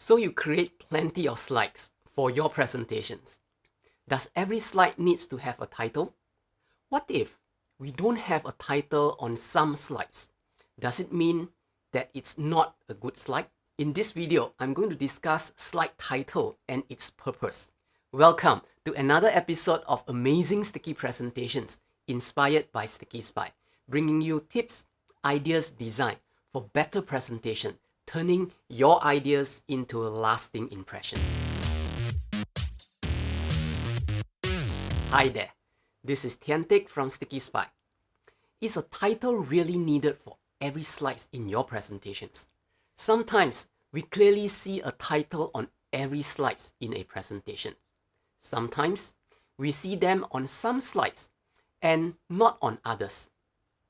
So you create plenty of slides for your presentations. Does every slide needs to have a title? What if we don't have a title on some slides? Does it mean that it's not a good slide? In this video, I'm going to discuss slide title and its purpose. Welcome to another episode of Amazing Sticky Presentations inspired by Sticky Spy, bringing you tips, ideas, design for better presentation, turning your ideas into a lasting impression. Hi there, this is Tian Teck from Sticky Spy. Is a title really needed for every slide in your presentations? Sometimes we clearly see a title on every slide in a presentation. Sometimes we see them on some slides and not on others.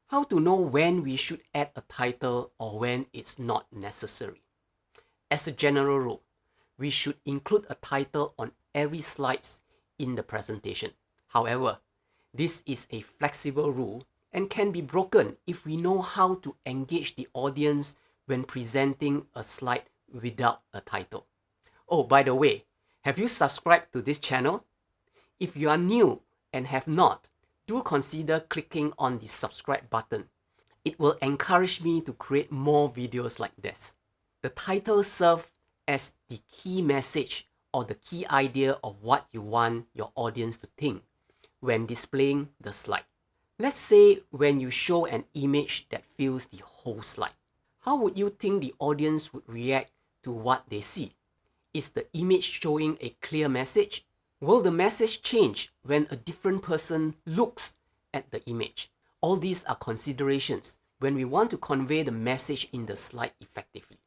How to know when we should add a title or when it's not necessary? As a general rule, we should include a title on every slide in the presentation. However, this is a flexible rule and can be broken if we know how to engage the audience when presenting a slide without a title. Oh, by the way, have you subscribed to this channel? If you are new and have not, do consider clicking on the subscribe button. It will encourage me to create more videos like this. The title serves as the key message or the key idea of what you want your audience to think when displaying the slide. Let's say when you show an image that fills the whole slide. How would you think the audience would react to what they see? Is the image showing a clear message? Will the message change when a different person looks at the image? All these are considerations when we want to convey the message in the slide effectively.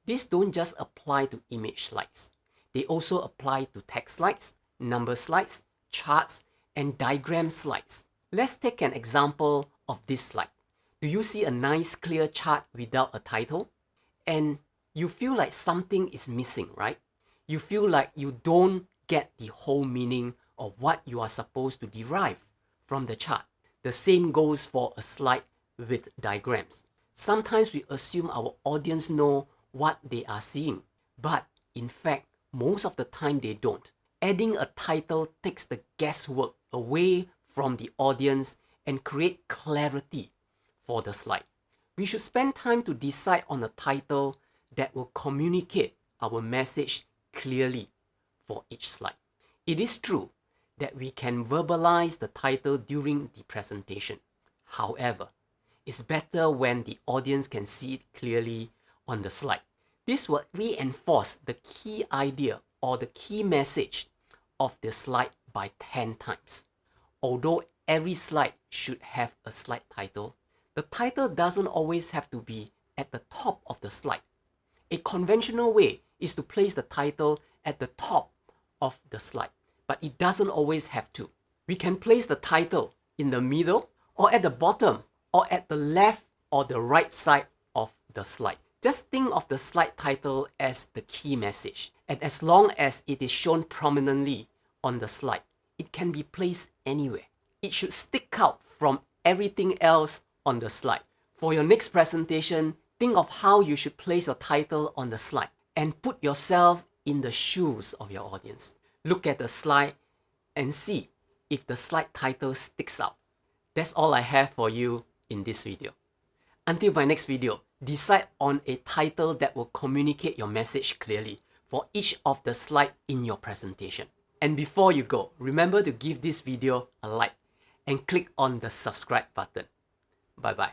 These don't just apply to image slides. They also apply to text slides, number slides, charts, and diagram slides. Let's take an example of this slide. Do you see a nice clear chart without a title? And you feel like something is missing, right? You feel like you don't get the whole meaning of what you are supposed to derive from the chart. The same goes for a slide with diagrams. Sometimes we assume our audience know what they are seeing, but in fact, most of the time they don't. Adding a title takes the guesswork away from the audience and create clarity for the slide. We should spend time to decide on a title that will communicate our message clearly for each slide. It is true that we can verbalize the title during the presentation. However, it's better when the audience can see it clearly on the slide. This will reinforce the key idea or the key message of the slide by 10 times. Although every slide should have a slide title, the title doesn't always have to be at the top of the slide. A conventional way is to place the title at the top of the slide, but it doesn't always have to. We can place the title in the middle or at the bottom or at the left or the right side of the slide. Just think of the slide title as the key message, and as long as it is shown prominently on the slide, it can be placed anywhere. It should stick out from everything else on the slide. For your next presentation, think of how you should place your title on the slide and put yourself in the shoes of your audience. Look at the slide and see if the slide title sticks out. That's all I have for you in this video. Until my next video, decide on a title that will communicate your message clearly for each of the slides in your presentation. And before you go, remember to give this video a like and click on the subscribe button. Bye bye.